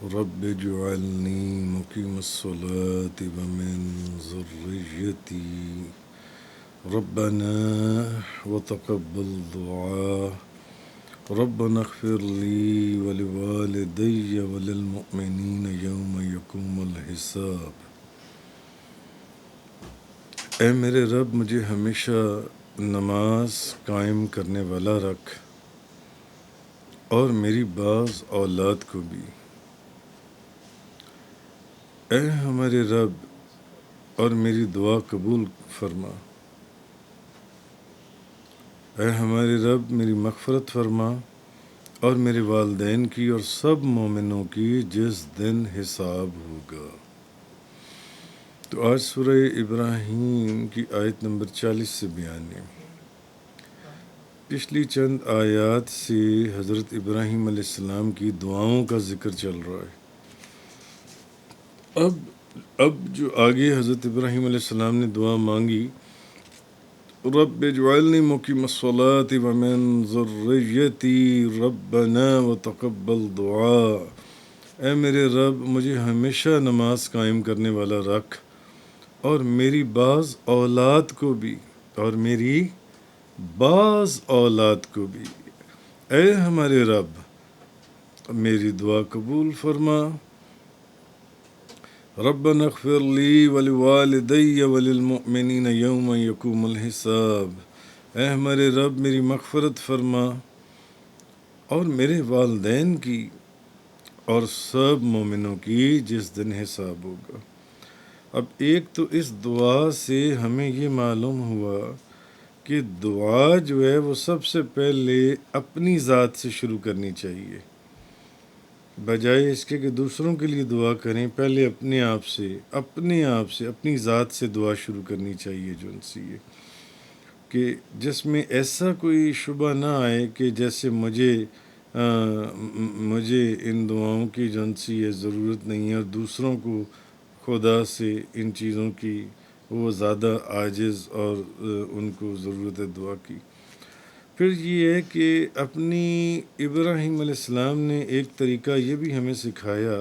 رب اجعلني مقيم الصلاة ومن ذريتي ربنا وتقبل دعاء ربنا اغفر لي ولوالدي وللمؤمنين يوم يقوم الحساب۔ اے میرے رب مجھے ہمیشہ نماز قائم کرنے والا رکھ اور میری بعض اولاد کو بھی۔ اے ہمارے رب اور میری دعا قبول فرما۔ اے ہمارے رب میری مغفرت فرما اور میرے والدین کی اور سب مومنوں کی جس دن حساب ہوگا۔ تو آج سورہ ابراہیم کی آیت نمبر 40 سے بیان ہے۔ پچھلی چند آیات سے حضرت ابراہیم علیہ السلام کی دعاؤں کا ذکر چل رہا ہے۔ اب جو آگے حضرت ابراہیم علیہ السلام نے دعا مانگی، رب اجعلنی مقیم الصلاة ومن ذریتی ربنا وتقبل دعاء، اے میرے رب مجھے ہمیشہ نماز قائم کرنے والا رکھ اور میری بعض اولاد کو بھی، اور میری بعض اولاد کو بھی۔ اے ہمارے رب میری دعا قبول فرما۔ ربنا اغفر لی ولوالدی وللمؤمنین یوم یقوم الحساب، اے ہمارے رب میری مغفرت فرما اور میرے والدین کی اور سب مومنوں کی جس دن حساب ہوگا۔ اب ایک تو اس دعا سے ہمیں یہ معلوم ہوا کہ دعا جو ہے وہ سب سے پہلے اپنی ذات سے شروع کرنی چاہیے، بجائے اس کے کہ دوسروں کے لیے دعا کریں، پہلے اپنے آپ سے اپنی ذات سے دعا شروع کرنی چاہیے، جو ان سے یہ کہ جس میں ایسا کوئی شبہ نہ آئے کہ جیسے مجھے ان دعاؤں کی جو ان سے یہ ضرورت نہیں ہے اور دوسروں کو خدا سے ان چیزوں کی وہ زیادہ عاجز اور ان کو ضرورت ہے دعا کی۔ پھر یہ ہے کہ اپنی ابراہیم علیہ السلام نے ایک طریقہ یہ بھی ہمیں سکھایا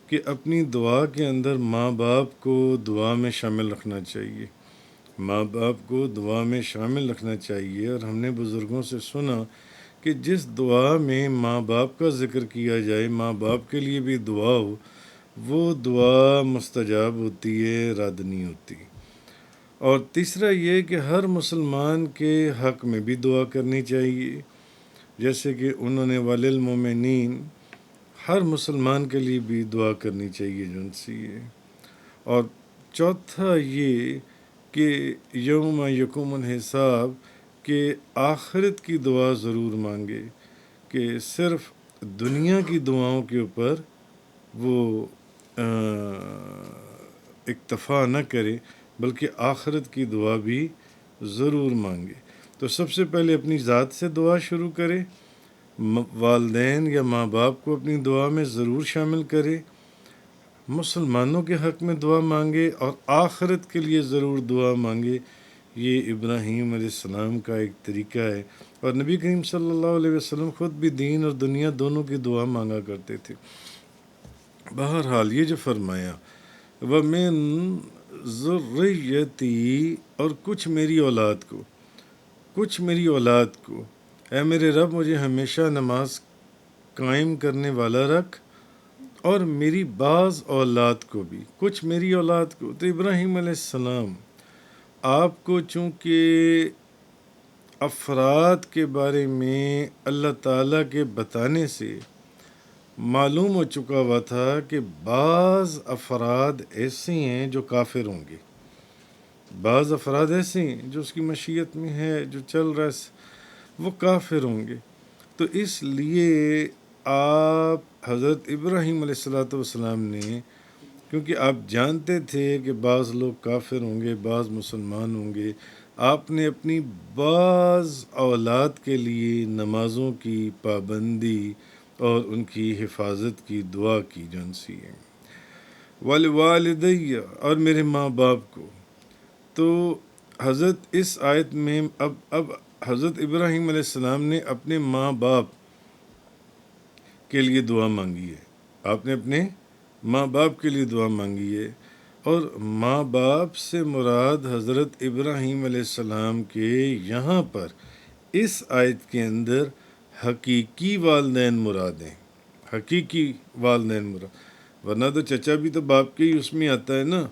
کہ اپنی دعا کے اندر ماں باپ کو دعا میں شامل رکھنا چاہیے، ماں باپ کو دعا میں شامل رکھنا چاہیے۔ اور ہم نے بزرگوں سے سنا کہ جس دعا میں ماں باپ کا ذکر کیا جائے، ماں باپ کے لیے بھی دعا ہو، وہ دعا مستجاب ہوتی ہے، رد نہیں ہوتی۔ اور تیسرا یہ کہ ہر مسلمان کے حق میں بھی دعا کرنی چاہیے، جیسے کہ انہوں نے وللمؤمنین، ہر مسلمان کے لیے بھی دعا کرنی چاہیے جو ان سے یہ۔ اور چوتھا یہ کہ یوم یقوم الحساب، کہ آخرت کی دعا ضرور مانگے، کہ صرف دنیا کی دعاؤں کے اوپر وہ اکتفا نہ کرے، بلکہ آخرت کی دعا بھی ضرور مانگے۔ تو سب سے پہلے اپنی ذات سے دعا شروع کرے، والدین یا ماں باپ کو اپنی دعا میں ضرور شامل کرے، مسلمانوں کے حق میں دعا مانگے اور آخرت کے لیے ضرور دعا مانگے۔ یہ ابراہیم علیہ السلام کا ایک طریقہ ہے، اور نبی کریم صلی اللہ علیہ وسلم خود بھی دین اور دنیا دونوں کی دعا مانگا کرتے تھے۔ بہرحال یہ جو فرمایا وَمِن ذُرِّيَّتِي، اور کچھ میری اولاد کو، اے میرے رب مجھے ہمیشہ نماز قائم کرنے والا رکھ اور میری بعض اولاد کو بھی، کچھ میری اولاد کو۔ تو ابراہیم علیہ السلام آپ کو چونکہ افراد کے بارے میں اللہ تعالیٰ کے بتانے سے معلوم ہو چکا ہوا تھا کہ بعض افراد ایسے ہیں جو کافر ہوں گے، بعض افراد ایسے ہیں جو اس کی مشیت میں ہے، جو چل رہا ہے، وہ کافر ہوں گے۔ تو اس لیے آپ حضرت ابراہیم علیہ السلام نے، کیونکہ آپ جانتے تھے کہ بعض لوگ کافر ہوں گے، بعض مسلمان ہوں گے، آپ نے اپنی بعض اولاد کے لیے نمازوں کی پابندی اور ان کی حفاظت کی دعا کی جن سی ہے۔ والوالدی، اور میرے ماں باپ کو۔ تو حضرت اس آیت میں اب حضرت ابراہیم علیہ السلام نے اپنے ماں باپ کے لیے دعا مانگی ہے، آپ نے اپنے ماں باپ کے لیے دعا مانگی ہے، اور ماں باپ سے مراد حضرت ابراہیم علیہ السلام کے یہاں پر اس آیت کے اندر حقیقی والدین مراد ہیں، حقیقی والدین مراد، ورنہ تو چچا بھی تو باپ کے ہی اس میں آتا ہے نا،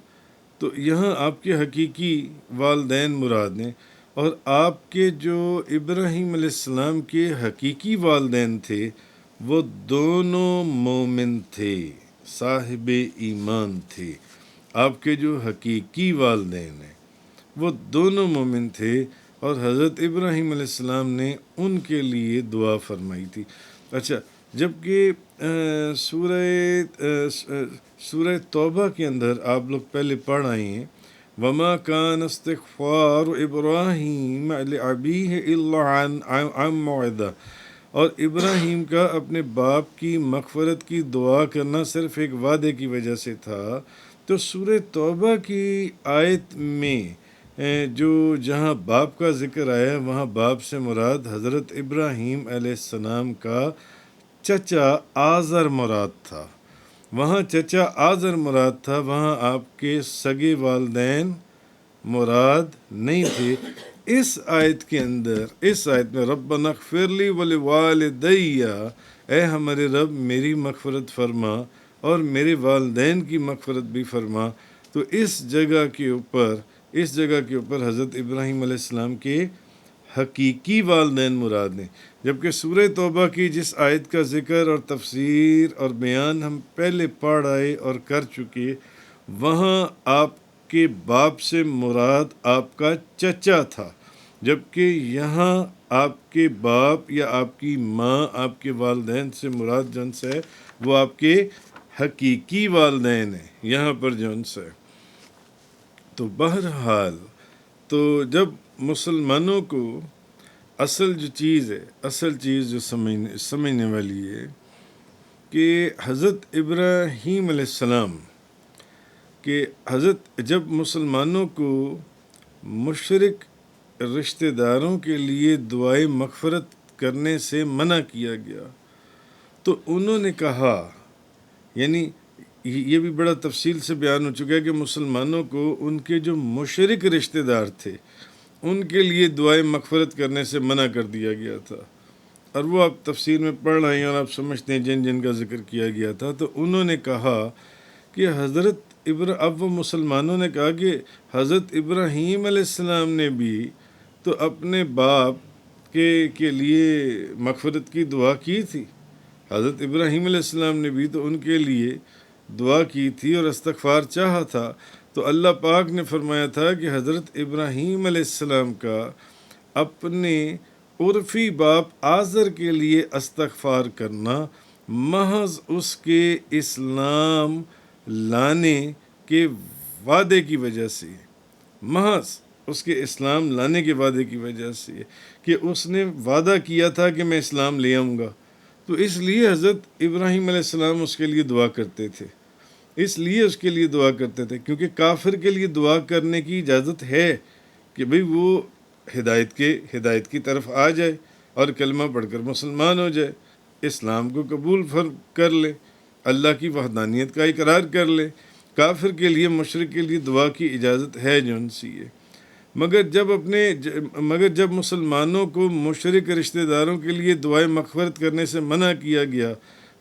تو یہاں آپ کے حقیقی والدین مراد ہیں، اور آپ کے جو ابراہیم علیہ السلام کے حقیقی والدین تھے وہ دونوں مومن تھے، صاحب ایمان تھے۔ آپ کے جو حقیقی والدین ہیں وہ دونوں مومن تھے، اور حضرت ابراہیم علیہ السلام نے ان کے لیے دعا فرمائی تھی۔ اچھا، جبکہ سورہ توبہ کے اندر آپ لوگ پہلے پڑھ آئے ہیں، وما كان استغفار ابراہیم لابیہ الا عن موعدہ، اور ابراہیم کا اپنے باپ کی مغفرت کی دعا کرنا صرف ایک وعدے کی وجہ سے تھا۔ تو سورہ توبہ کی آیت میں جو جہاں باپ کا ذکر آیا وہاں باپ سے مراد حضرت ابراہیم علیہ السلام کا چچا آزر مراد تھا، وہاں چچا آزر مراد تھا، وہاں آپ کے سگے والدین مراد نہیں تھے۔ اس آیت کے اندر، اس آیت میں ربنا اغفر لی ولوالدی، اے ہمارے رب میری مغفرت فرما اور میرے والدین کی مغفرت بھی فرما، تو اس جگہ کے اوپر حضرت ابراہیم علیہ السلام کے حقیقی والدین مراد ہیں، جبکہ سورہ توبہ کی جس آیت کا ذکر اور تفسیر اور بیان ہم پہلے پڑھ آئے اور کر چکے، وہاں آپ کے باپ سے مراد آپ کا چچا تھا، جبکہ یہاں آپ کے باپ یا آپ کی ماں، آپ کے والدین سے مراد جن سے وہ آپ کے حقیقی والدین ہیں یہاں پر جن سے۔ تو بہرحال تو جب مسلمانوں کو اصل جو چیز ہے، اصل چیز جو سمجھنے والی ہے کہ حضرت ابراہیم علیہ السلام کہ حضرت جب مسلمانوں کو مشرک رشتہ داروں کے لیے دعائے مغفرت کرنے سے منع کیا گیا تو انہوں نے کہا، یعنی یہ بھی بڑا تفصیل سے بیان ہو چکا ہے کہ مسلمانوں کو ان کے جو مشرک رشتہ دار تھے ان کے لیے دعائے مغفرت کرنے سے منع کر دیا گیا تھا، اور وہ آپ تفسیر میں پڑھ رہے ہیں اور آپ سمجھتے ہیں جن جن کا ذکر کیا گیا تھا۔ تو انہوں نے کہا کہ اب وہ مسلمانوں نے کہا کہ حضرت ابراہیم علیہ السلام نے بھی تو اپنے باپ کے لیے مغفرت کی دعا کی تھی، حضرت ابراہیم علیہ السلام نے بھی تو ان کے لیے دعا کی تھی اور استغفار چاہا تھا، تو اللہ پاک نے فرمایا تھا کہ حضرت ابراہیم علیہ السلام کا اپنے عرفی باپ آزر کے لیے استغفار کرنا محض اس کے اسلام لانے کے وعدے کی وجہ سے، محض اس کے اسلام لانے کے وعدے کی وجہ سے، کہ اس نے وعدہ کیا تھا کہ میں اسلام لے آؤں گا، تو اس لیے حضرت ابراہیم علیہ السلام اس کے لیے دعا کرتے تھے، اس لیے اس کے لیے دعا کرتے تھے، کیونکہ کافر کے لیے دعا کرنے کی اجازت ہے کہ بھئی وہ ہدایت کی طرف آ جائے اور کلمہ پڑھ کر مسلمان ہو جائے، اسلام کو قبول کر لے، اللہ کی وحدانیت کا اقرار کر لے۔ کافر کے لیے، مشرک کے لیے دعا کی اجازت ہے جو ان سی ہے، مگر جب مسلمانوں کو مشرک رشتہ داروں کے لیے دعائیں مغفرت کرنے سے منع کیا گیا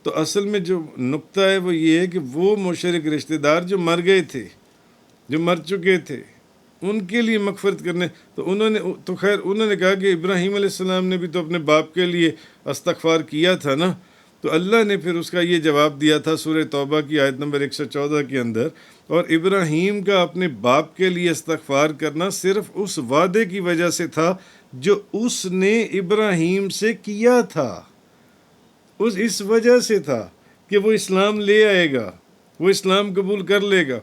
تو اصل میں جو نقطہ ہے وہ یہ ہے کہ وہ مشرک رشتہ دار جو مر گئے تھے، جو مر چکے تھے، ان کے لیے مغفرت کرنے، تو انہوں نے کہا کہ ابراہیم علیہ السلام نے بھی تو اپنے باپ کے لیے استغفار کیا تھا نا، تو اللہ نے پھر اس کا یہ جواب دیا تھا سورہ توبہ کی آیت نمبر 114 کے اندر، اور ابراہیم کا اپنے باپ کے لیے استغفار کرنا صرف اس وعدے کی وجہ سے تھا جو اس نے ابراہیم سے کیا تھا، اس وجہ سے تھا کہ وہ اسلام لے آئے گا، وہ اسلام قبول کر لے گا،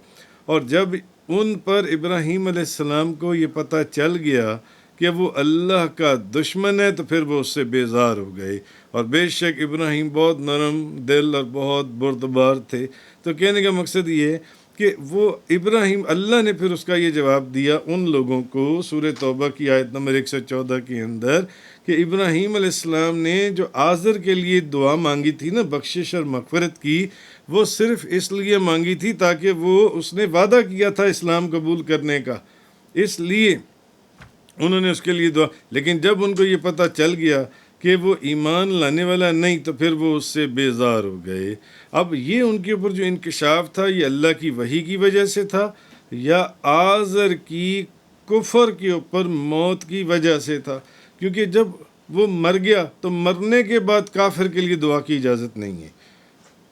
اور جب ان پر ابراہیم علیہ السلام کو یہ پتہ چل گیا کہ وہ اللہ کا دشمن ہے تو پھر وہ اس سے بیزار ہو گئے، اور بے شک ابراہیم بہت نرم دل اور بہت بردبار تھے۔ تو کہنے کا مقصد یہ ہے کہ وہ ابراہیم، اللہ نے پھر اس کا یہ جواب دیا ان لوگوں کو سورہ توبہ کی آیت نمبر 114 کے اندر، کہ ابراہیم علیہ السلام نے جو آزر کے لیے دعا مانگی تھی نا بخشش اور مغفرت کی، وہ صرف اس لیے مانگی تھی تاکہ اس نے وعدہ کیا تھا اسلام قبول کرنے کا، اس لیے انہوں نے اس کے لیے دعا، لیکن جب ان کو یہ پتہ چل گیا کہ وہ ایمان لانے والا نہیں تو پھر وہ اس سے بیزار ہو گئے۔ اب یہ ان کے اوپر جو انکشاف تھا یہ اللہ کی وحی کی وجہ سے تھا یا آزر کی کفر کے اوپر موت کی وجہ سے تھا؟ کیونکہ جب وہ مر گیا تو مرنے کے بعد کافر کے لیے دعا کی اجازت نہیں ہے،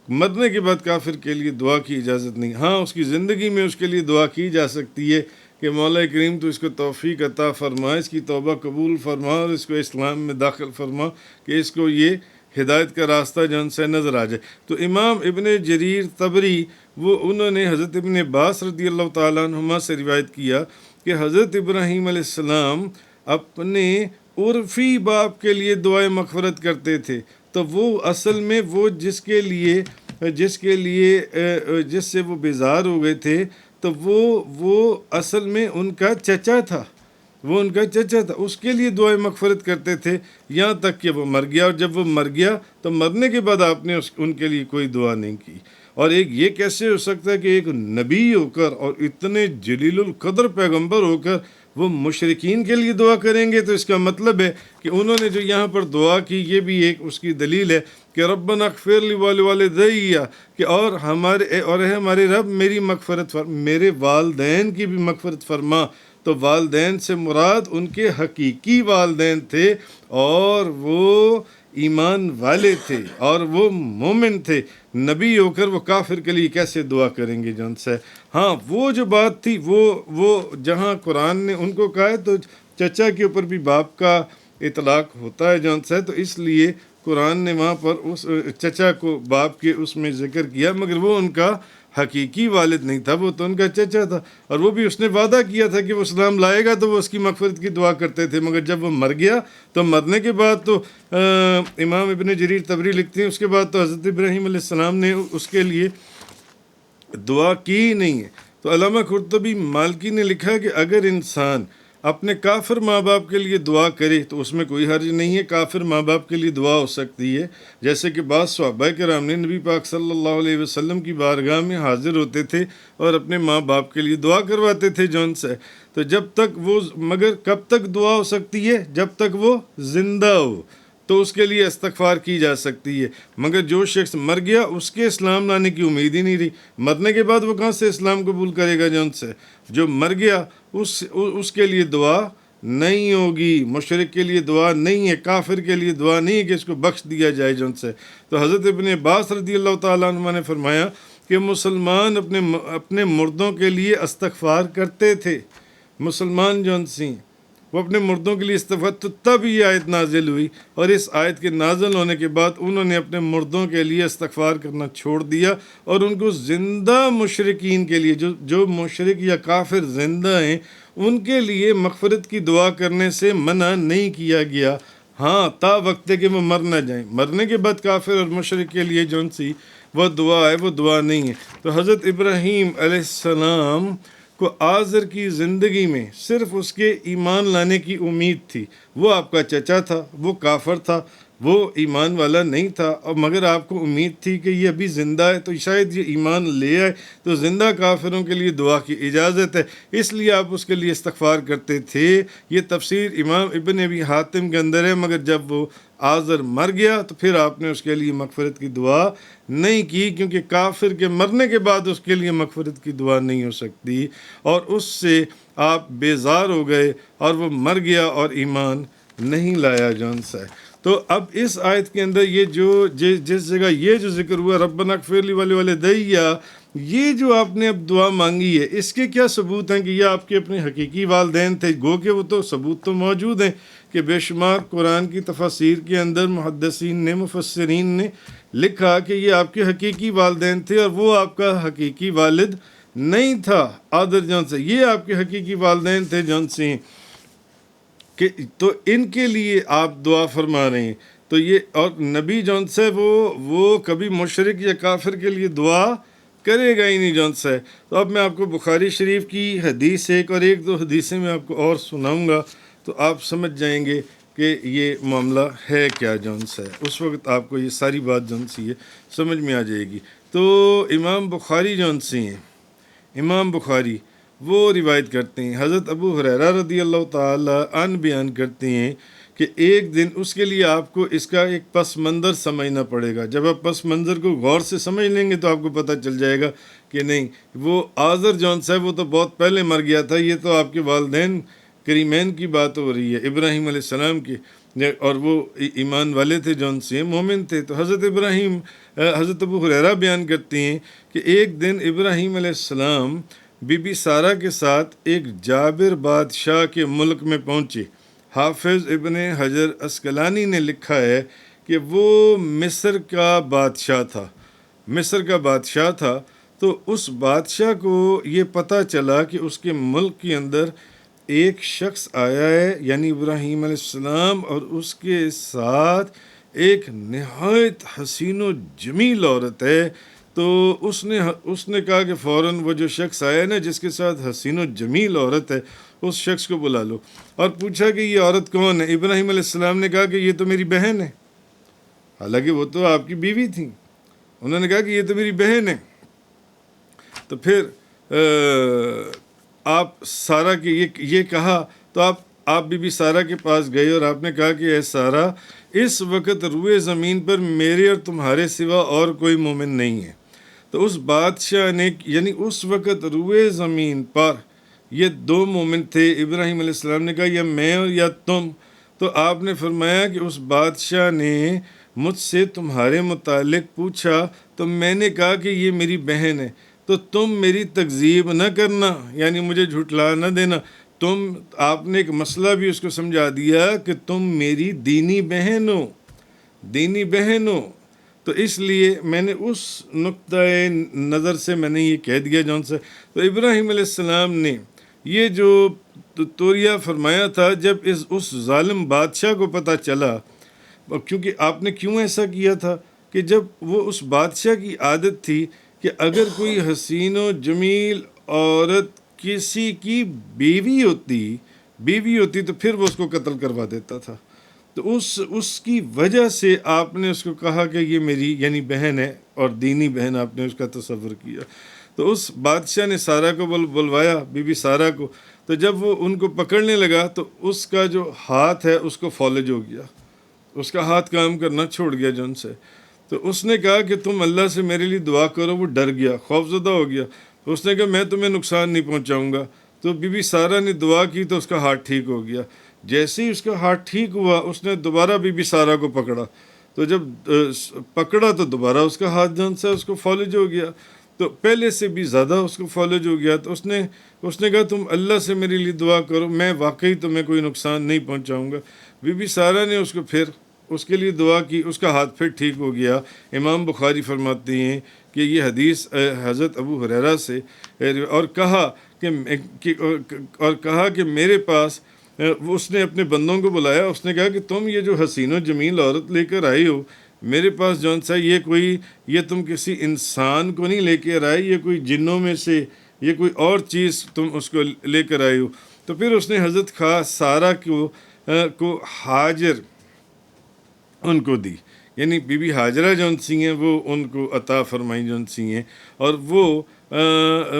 مرنے کے بعد کافر کے لیے دعا کی اجازت نہیں۔ ہاں اس کی زندگی میں اس کے لیے دعا کی جا سکتی ہے کہ مولا کریم تو اس کو توفیق عطا فرما، اس کی توبہ قبول فرما اور اس کو اسلام میں داخل فرما کہ اس کو یہ ہدایت کا راستہ جو ان سے نظر آ جائے۔ تو امام ابن جریر طبری انہوں نے حضرت ابن عباس رضی اللہ تعالیٰ عنہما سے روایت کیا کہ حضرت ابراہیم علیہ السلام اپنے عرفی باپ کے لیے دعائیں مغفرت کرتے تھے، تو وہ اصل میں وہ جس سے وہ بیزار ہو گئے تھے تو وہ اصل میں ان کا چچا تھا، وہ ان کا چچا تھا، اس کے لیے دعائیں مغفرت کرتے تھے یہاں تک کہ وہ مر گیا، اور جب وہ مر گیا تو مرنے کے بعد آپ نے ان کے لیے کوئی دعا نہیں کی۔ اور یہ کیسے ہو سکتا ہے کہ ایک نبی ہو کر اور اتنے جلیل القدر پیغمبر ہو کر وہ مشرکین کے لیے دعا کریں گے؟ تو اس کا مطلب ہے کہ انہوں نے جو یہاں پر دعا کی یہ بھی ایک اس کی دلیل ہے کہ ربنا اغفر لی ولوالدی، کہ اور ہمارے رب میری مغفرت میرے والدین کی بھی مغفرت فرما۔ تو والدین سے مراد ان کے حقیقی والدین تھے اور وہ ایمان والے تھے اور وہ مومن تھے۔ نبی ہو کر وہ کافر کے لیے کیسے دعا کریں گے جن سے؟ ہاں وہ جو بات تھی وہ جہاں قرآن نے ان کو کہا ہے تو چچا کے اوپر بھی باپ کا اطلاق ہوتا ہے جن سے، تو اس لیے قرآن نے وہاں پر اس چچا کو باپ کے اس میں ذکر کیا، مگر وہ ان کا حقیقی والد نہیں تھا، وہ تو ان کا چچا تھا، اور وہ بھی اس نے وعدہ کیا تھا کہ وہ اسلام لائے گا تو وہ اس کی مغفرت کی دعا کرتے تھے، مگر جب وہ مر گیا تو مرنے کے بعد تو امام ابن جریر طبری لکھتے ہیں اس کے بعد تو حضرت ابراہیم علیہ السلام نے اس کے لیے دعا کی نہیں ہے۔ تو علامہ قرطبی مالکی نے لکھا کہ اگر انسان اپنے کافر ماں باپ کے لیے دعا کرے تو اس میں کوئی حرج نہیں ہے، کافر ماں باپ کے لیے دعا ہو سکتی ہے، جیسے کہ بعض صحابہ کرام نے نبی پاک صلی اللہ علیہ وسلم کی بارگاہ میں حاضر ہوتے تھے اور اپنے ماں باپ کے لیے دعا کرواتے تھے جون سے، تو جب تک مگر کب تک دعا ہو سکتی ہے؟ جب تک وہ زندہ ہو تو اس کے لیے استغفار کی جا سکتی ہے، مگر جو شخص مر گیا اس کے اسلام لانے کی امید ہی نہیں رہی، مرنے کے بعد وہ کہاں سے اسلام قبول کرے گا؟ جون سے جو مر گیا اس کے لیے دعا نہیں ہوگی، مشرک کے لیے دعا نہیں ہے، کافر کے لیے دعا نہیں ہے کہ اس کو بخش دیا جائے جون سے۔ تو حضرت ابن عباس رضی اللہ تعالیٰ عنہ نے فرمایا کہ مسلمان اپنے مردوں کے لیے استغفار کرتے تھے، مسلمان جون سی وہ اپنے مردوں کے لیے استغفار، تو تب یہ آیت نازل ہوئی، اور اس آیت کے نازل ہونے کے بعد انہوں نے اپنے مردوں کے لیے استغفار کرنا چھوڑ دیا، اور ان کو زندہ مشرکین کے لیے جو مشرک یا کافر زندہ ہیں ان کے لیے مغفرت کی دعا کرنے سے منع نہیں کیا گیا، ہاں تا وقت ہے کہ وہ مر نہ جائیں، مرنے کے بعد کافر اور مشرک کے لیے جون سی وہ دعا ہے وہ دعا نہیں ہے۔ تو حضرت ابراہیم علیہ السلام کو آزر کی زندگی میں صرف اس کے ایمان لانے کی امید تھی، وہ آپ کا چچا تھا، وہ کافر تھا، وہ ایمان والا نہیں تھا، اور مگر آپ کو امید تھی کہ یہ ابھی زندہ ہے تو شاید یہ ایمان لے آئے، تو زندہ کافروں کے لیے دعا کی اجازت ہے، اس لیے آپ اس کے لیے استغفار کرتے تھے۔ یہ تفسیر امام ابن ابی حاتم کے اندر ہے، مگر جب وہ آزر مر گیا تو پھر آپ نے اس کے لیے مغفرت کی دعا نہیں کی، کیونکہ کافر کے مرنے کے بعد اس کے لیے مغفرت کی دعا نہیں ہو سکتی، اور اس سے آپ بیزار ہو گئے اور وہ مر گیا اور ایمان نہیں لایا جون سا۔ تو اب اس آیت کے اندر یہ جس جگہ یہ جو ذکر ہوا ربنا اغفر لی ولوالدی، یہ جو آپ نے اب دعا مانگی ہے اس کے کیا ثبوت ہیں کہ یہ آپ کے اپنے حقیقی والدین تھے؟ گو کہ وہ تو ثبوت تو موجود ہیں کہ بے شمار قرآن کی تفاسیر کے اندر محدثین نے مفسرین نے لکھا کہ یہ آپ کے حقیقی والدین تھے، اور وہ آپ کا حقیقی والد نہیں تھا آدر جون سے، یہ آپ کے حقیقی والدین تھے جون سے، کہ تو ان کے لیے آپ دعا فرما رہے ہیں۔ تو یہ اور نبی جون سے وہ کبھی مشرک یا کافر کے لیے دعا کرے گا ہی نہیں جون سا ہے۔ تو اب میں آپ کو بخاری شریف کی حدیث ایک اور ایک دو حدیثیں میں آپ کو اور سناؤں گا، تو آپ سمجھ جائیں گے کہ یہ معاملہ ہے کیا جون سا ہے۔ اس وقت آپ کو یہ ساری بات جون سی ہے سمجھ میں آ جائے گی۔ تو امام بخاری جون سی ہیں، امام بخاری وہ روایت کرتے ہیں، حضرت ابو ہریرہ رضی اللہ تعالی عنہ بیان کرتے ہیں کہ ایک دن اس کے لیے آپ کو اس کا ایک پس منظر سمجھنا پڑے گا۔ جب آپ پس منظر کو غور سے سمجھ لیں گے تو آپ کو پتہ چل جائے گا کہ نہیں، وہ آزر جون سا ہے وہ تو بہت پہلے مر گیا تھا، یہ تو آپ کے والدین کریمین کی بات ہو رہی ہے، ابراہیم علیہ السلام کی، اور وہ ایمان والے تھے جون سے مومن تھے۔ تو حضرت حضرت ابو ہریرہ بیان کرتے ہیں کہ ایک دن ابراہیم علیہ السلام بی بی سارہ کے ساتھ ایک جابر بادشاہ کے ملک میں پہنچے۔ حافظ ابن حجر عسقلانی نے لکھا ہے کہ وہ مصر کا بادشاہ تھا، مصر کا بادشاہ تھا۔ تو اس بادشاہ کو یہ پتہ چلا کہ اس کے ملک کے اندر ایک شخص آیا ہے، یعنی ابراہیم علیہ السلام، اور اس کے ساتھ ایک نہایت حسین و جمیل عورت ہے۔ تو اس نے کہا کہ فوراً وہ جو شخص آیا نا جس کے ساتھ حسین و جمیل عورت ہے، اس شخص کو بلا لو۔ اور پوچھا کہ یہ عورت کون ہے؟ ابراہیم علیہ السلام نے کہا کہ یہ تو میری بہن ہے، حالانکہ وہ تو آپ کی بیوی تھی۔ انہوں نے کہا کہ یہ تو میری بہن ہے۔ تو پھر آپ سارہ کی یہ کہا تو آپ بی بی سارہ کے پاس گئے اور آپ نے کہا کہ اے سارہ، اس وقت روئے زمین پر میرے اور تمہارے سوا اور کوئی مومن نہیں ہے۔ تو اس بادشاہ نے، یعنی اس وقت روئے زمین پر یہ دو مومن تھے، ابراہیم علیہ السلام نے کہا یا میں اور یا تم۔ تو آپ نے فرمایا کہ اس بادشاہ نے مجھ سے تمہارے متعلق پوچھا تو میں نے کہا کہ یہ میری بہن ہے، تو تم میری تکذیب نہ کرنا، یعنی مجھے جھٹلا نہ دینا۔ آپ نے ایک مسئلہ بھی اس کو سمجھا دیا کہ تم میری دینی بہن ہو، دینی بہن ہو۔ تو اس لیے میں نے اس نقطۂ نظر سے میں نے یہ کہہ دیا جون سے۔ تو ابراہیم علیہ السلام نے یہ جو توریہ فرمایا تھا، جب اس ظالم بادشاہ کو پتہ چلا، کیونکہ آپ نے کیوں ایسا کیا تھا کہ جب وہ اس بادشاہ کی عادت تھی کہ اگر کوئی حسین و جمیل عورت کسی کی بیوی ہوتی تو پھر وہ اس کو قتل کروا دیتا تھا۔ تو اس کی وجہ سے آپ نے اس کو کہا کہ یہ میری یعنی بہن ہے، اور دینی بہن آپ نے اس کا تصور کیا۔ تو اس بادشاہ نے سارہ کو بلوایا، بی بی سارہ کو۔ تو جب وہ ان کو پکڑنے لگا تو اس کا جو ہاتھ ہے اس کو فالج ہو گیا، اس کا ہاتھ کام کرنا چھوڑ گیا جون سے۔ تو اس نے کہا کہ تم اللہ سے میرے لیے دعا کرو۔ وہ ڈر گیا، خوفزدہ ہو گیا۔ اس نے کہا میں تمہیں نقصان نہیں پہنچاؤں گا۔ تو بی بی سارہ نے دعا کی تو اس کا ہاتھ ٹھیک ہو گیا۔ جیسے ہی اس کا ہاتھ ٹھیک ہوا، اس نے دوبارہ بی بی سارہ کو پکڑا۔ تو جب پکڑا تو دوبارہ اس کا ہاتھ جون سے اس کو فالج ہو گیا، تو پہلے سے بھی زیادہ اس کو فالج ہو گیا۔ تو اس نے کہا تم اللہ سے میرے لیے دعا کرو، میں واقعی تمہیں کوئی نقصان نہیں پہنچاؤں گا۔ بی بی سارہ نے اس کو پھر اس کے لیے دعا کی، اس کا ہاتھ پھر ٹھیک ہو گیا۔ امام بخاری فرماتے ہیں کہ یہ حدیث حضرت ابو ہریرہ سے، اور کہا کہ میرے پاس، اس نے اپنے بندوں کو بلایا، اس نے کہا کہ تم یہ جو حسین و جمیل عورت لے کر آئی ہو میرے پاس جون سا، یہ تم کسی انسان کو نہیں لے کر آئے، یہ کوئی جنوں میں سے یہ کوئی اور چیز تم اس کو لے کر آئی ہو۔ تو پھر اس نے حضرت سارہ کو ہاجر ان کو دی، یعنی بی بی ہاجرہ جون سی ہیں وہ ان کو عطا فرمائی جون سی ہیں۔ اور وہ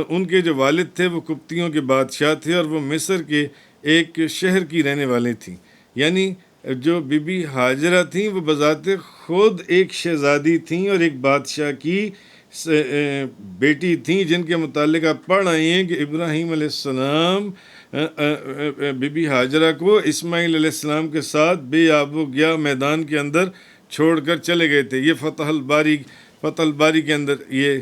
ان کے جو والد تھے وہ قبطیوں کے بادشاہ تھے، اور وہ مصر کے ایک شہر کی رہنے والے تھیں۔ یعنی جو بی بی ہاجرہ تھیں وہ بذات خود ایک شہزادی تھیں اور ایک بادشاہ کی بیٹی تھیں، جن کے متعلق آپ پڑھ آئے ہیں کہ ابراہیم علیہ السلام بی بی ہاجرہ کو اسماعیل علیہ السلام کے ساتھ بے آب و گیا میدان کے اندر چھوڑ کر چلے گئے تھے۔ یہ فتح الباری کے اندر یہ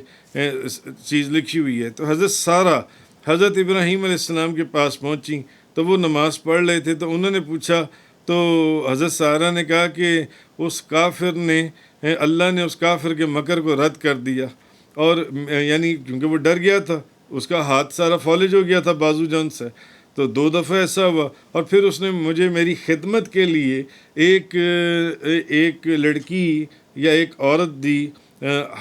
چیز لکھی ہوئی ہے۔ تو حضرت سارہ حضرت ابراہیم علیہ السلام کے پاس پہنچیں تو وہ نماز پڑھ رہے تھے۔ تو انہوں نے پوچھا، تو حضرت سارہ نے کہا کہ اس کافر نے، اللہ نے اس کافر کے مکر کو رد کر دیا، اور یعنی کیونکہ وہ ڈر گیا تھا، اس کا ہاتھ سارا فالج ہو گیا تھا بازو جون سے۔ تو 2 دفعہ ایسا ہوا، اور پھر اس نے مجھے میری خدمت کے لیے ایک لڑکی یا ایک عورت دی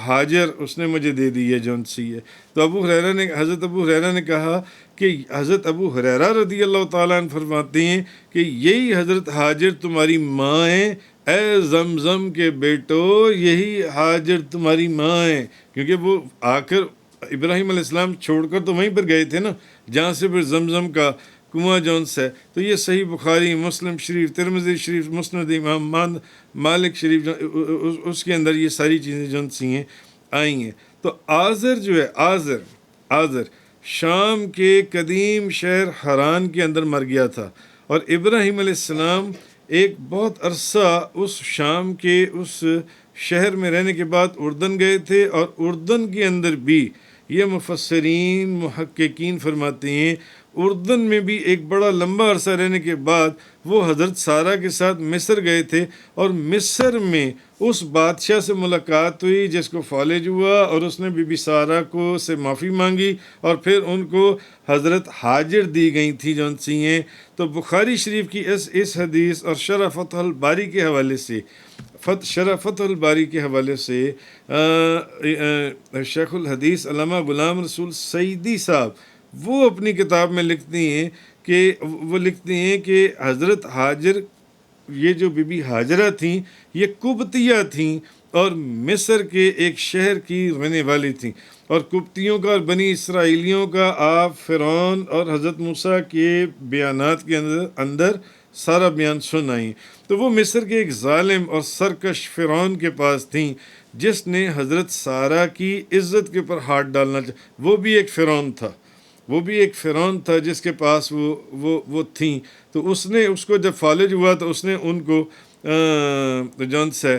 حاجر اس نے مجھے دے دی ہے جون سی ہے۔ تو حضرت ابو ہریرہ نے کہا کہ حضرت ابو ہریرہ رضی اللہ تعالیٰ عنہ فرماتے ہیں کہ یہی حضرت حاجر تمہاری ماں ہیں، اے زمزم کے بیٹو، یہی حاجر تمہاری ماں ہیں، کیونکہ وہ آ کر ابراہیم علیہ السلام چھوڑ کر تو وہیں پر گئے تھے نا جہاں سے پھر زمزم کا کنواں جون سے ہے۔ تو یہ صحیح بخاری، مسلم شریف، ترمذی شریف، مسند امام مالک شریف اس کے اندر یہ ساری چیزیں جون سی ہیں آئی ہیں۔ تو آزر جو ہے، آزر شام کے قدیم شہر حران کے اندر مر گیا تھا، اور ابراہیم علیہ السلام ایک بہت عرصہ اس شام کے اس شہر میں رہنے کے بعد اردن گئے تھے، اور اردن کے اندر بھی یہ مفسرین محققین فرماتے ہیں اردن میں بھی ایک بڑا لمبا عرصہ رہنے کے بعد وہ حضرت سارہ کے ساتھ مصر گئے تھے، اور مصر میں اس بادشاہ سے ملاقات ہوئی جس کو فالج ہوا، اور اس نے بی بی سارہ کو سے معافی مانگی، اور پھر ان کو حضرت حاجر دی گئی تھی جون سی ہیں۔ تو بخاری شریف کی اس حدیث اور شرح فتح الباری کے حوالے سے شیخ الحدیث علامہ غلام رسول سعیدی صاحب وہ اپنی کتاب میں لکھتے ہیں کہ حضرت حاجر، یہ جو بی بی حاجرہ تھیں، یہ قبطیہ تھیں اور مصر کے ایک شہر کی رہنے والی تھیں، اور قبطیوں کا اور بنی اسرائیلیوں کا آپ فرعون اور حضرت موسیٰ کے بیانات کے اندر سارا بیان سن آئیں۔ تو وہ مصر کے ایک ظالم اور سرکش فرعون کے پاس تھیں جس نے حضرت سارہ کی عزت کے اوپر ہاتھ ڈالنا وہ بھی ایک فرعون تھا جس کے پاس وہ تھیں۔ تو اس کو جب فالج ہوا تو اس نے ان کو جون سے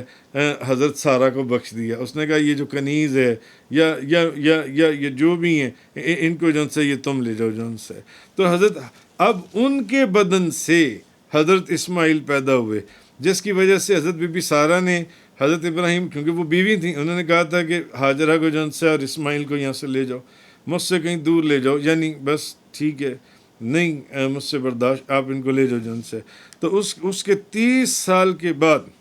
حضرت سارہ کو بخش دیا۔ اس نے کہا یہ جو کنیز ہے یا جو بھی ہیں ان کو جون سے یہ تم لے جاؤ جون سے۔ تو حضرت اب ان کے بدن سے حضرت اسماعیل پیدا ہوئے، جس کی وجہ سے حضرت بی بی سارہ نے حضرت ابراہیم، کیونکہ وہ بیوی تھیں، انہوں نے کہا تھا کہ حاجرہ کو جون سے اور اسماعیل کو یہاں سے لے جاؤ، مجھ سے کہیں دور لے جاؤ، یعنی بس ٹھیک ہے، نہیں مجھ سے برداشت، آپ ان کو لے جاؤ جون سے۔ تو اس کے 30 سال کے بعد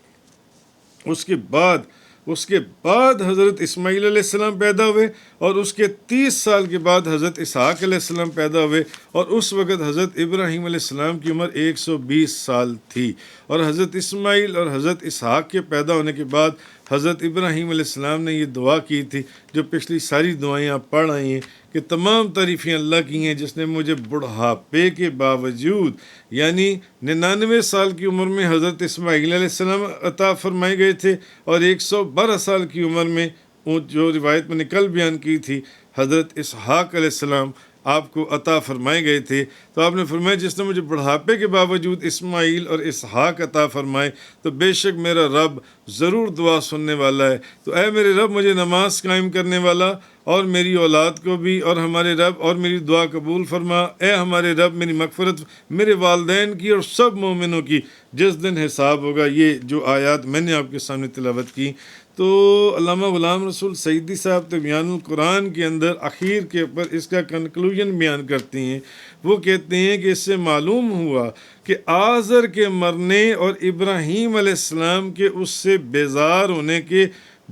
اس کے بعد حضرت اسماعیل علیہ السلام پیدا ہوئے، اور اس کے 30 سال کے بعد حضرت اسحاق علیہ السلام پیدا ہوئے، اور اس وقت حضرت ابراہیم علیہ السلام کی عمر 120 سال تھی۔ اور حضرت اسماعیل اور حضرت اسحاق کے پیدا ہونے کے بعد حضرت ابراہیم علیہ السلام نے یہ دعا کی تھی جو پچھلی ساری دعائیں آپ پڑھ آئی ہیں کہ تمام تعریفیں اللہ کی ہیں جس نے مجھے بڑھاپے کے باوجود، یعنی 99 سال کی عمر میں حضرت اسماعیل علیہ السلام عطا فرمائے گئے تھے، اور 112 سال کی عمر میں جو روایت میں نے کل بیان کی تھی حضرت اسحاق علیہ السلام آپ کو عطا فرمائے گئے تھے۔ تو آپ نے فرمایا جس نے مجھے بڑھاپے کے باوجود اسماعیل اور اسحاق عطا فرمائے تو بے شک میرا رب ضرور دعا سننے والا ہے۔ تو اے میرے رب مجھے نماز قائم کرنے والا اور میری اولاد کو بھی، اور ہمارے رب اور میری دعا قبول فرما۔ اے ہمارے رب میری مغفرت میرے والدین کی اور سب مومنوں کی جس دن حساب ہوگا۔ یہ جو آیات میں نے آپ کے سامنے تلاوت کی، تو علامہ غلام رسول سعیدی صاحب تبیان القرآن کے اندر اخیر کے اوپر اس کا کنکلوژن بیان کرتے ہیں۔ وہ کہتے ہیں کہ اس سے معلوم ہوا کہ آزر کے مرنے اور ابراہیم علیہ السلام کے اس سے بیزار ہونے کے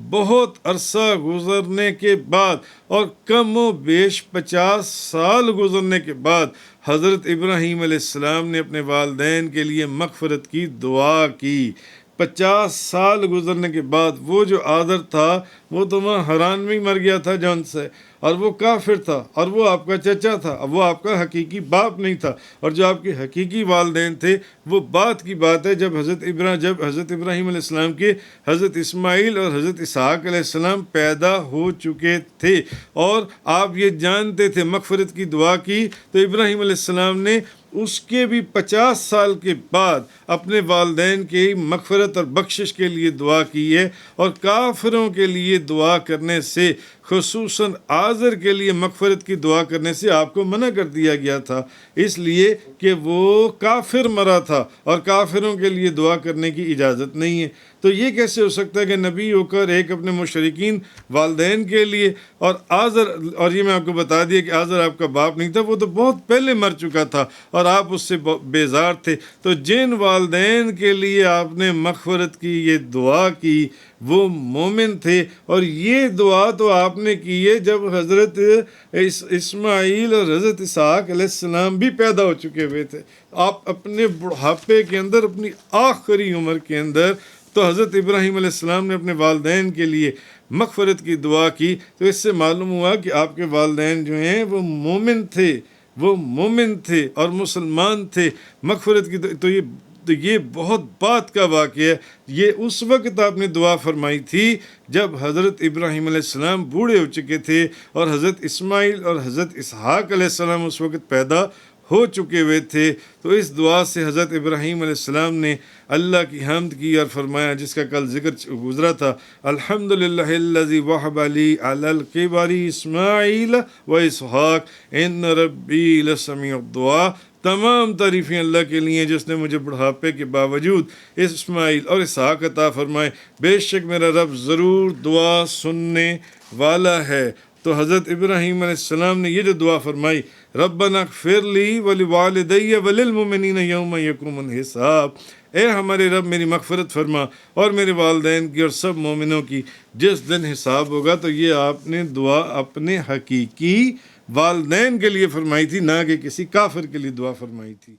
بہت عرصہ گزرنے کے بعد اور کم و بیش 50 سال گزرنے کے بعد حضرت ابراہیم علیہ السلام نے اپنے والدین کے لیے مغفرت کی دعا کی۔ 50 سال گزرنے کے بعد وہ جو آزر تھا وہ تو وہاں حران میں ہی مر گیا تھا جون سے، اور وہ کافر تھا، اور وہ آپ کا چچا تھا، اب وہ آپ کا حقیقی باپ نہیں تھا، اور جو آپ کے حقیقی والدین تھے وہ بات کی بات ہے جب حضرت ابراہیم علیہ السلام کے حضرت اسماعیل اور حضرت اسحاق علیہ السلام پیدا ہو چکے تھے، اور آپ یہ جانتے تھے مغفرت کی دعا کی، تو ابراہیم علیہ السلام نے اس کے بھی 50 سال کے بعد اپنے والدین کی مغفرت اور بخشش کے لیے دعا کی ہے، اور کافروں کے لیے دعا کرنے سے، خصوصاً آزر کے لیے مغفرت کی دعا کرنے سے آپ کو منع کر دیا گیا تھا، اس لیے کہ وہ کافر مرا تھا اور کافروں کے لیے دعا کرنے کی اجازت نہیں ہے. تو یہ کیسے ہو سکتا ہے کہ نبی ہو کر ایک اپنے مشرکین والدین کے لیے، اور آزر، اور یہ میں آپ کو بتا دیا کہ آزر آپ کا باپ نہیں تھا، وہ تو بہت پہلے مر چکا تھا اور آپ اس سے بیزار تھے. تو جن والدین کے لیے آپ نے مغفرت کی یہ دعا کی وہ مومن تھے، اور یہ دعا تو آپ نے کی ہے جب حضرت اسماعیل اور حضرت اسحاق علیہ السلام بھی پیدا ہو چکے ہوئے تھے. آپ اپنے بڑھاپے کے اندر، اپنی آخری عمر کے اندر، تو حضرت ابراہیم علیہ السلام نے اپنے والدین کے لیے مغفرت کی دعا کی. تو اس سے معلوم ہوا کہ آپ کے والدین جو ہیں وہ مومن تھے، وہ مومن تھے اور مسلمان تھے. مغفرت کی تو یہ بہت بات کا واقعہ ہے. یہ اس وقت آپ نے دعا فرمائی تھی جب حضرت ابراہیم علیہ السلام بوڑھے ہو چکے تھے اور حضرت اسماعیل اور حضرت اسحاق علیہ السلام اس وقت پیدا ہو چکے ہوئے تھے. تو اس دعا سے حضرت ابراہیم علیہ السلام نے اللہ کی حمد کی اور فرمایا، جس کا کل ذکر گزرا تھا، الحمدللہ الذی وہب لی علی الکبر اسماعیل و اسحاق ان ربی لسمیع الدعاء. تمام تعریفیں اللہ کے لیے جس نے مجھے بڑھاپے کے باوجود اسماعیل اور اسحاق عطا فرمائے. بے شک میرا رب ضرور دعا سننے والا ہے. تو حضرت ابراہیم علیہ السلام نے یہ جو دعا فرمائی، ربنا اغفر لی ولوالدی وللمؤمنین یوم یقوم الحساب، اے ہمارے رب میری مغفرت فرما اور میرے والدین کی اور سب مومنوں کی جس دن حساب ہوگا. تو یہ آپ نے دعا اپنے حقیقی والدین کے لیے فرمائی تھی، نہ کہ کسی کافر کے لیے دعا فرمائی تھی.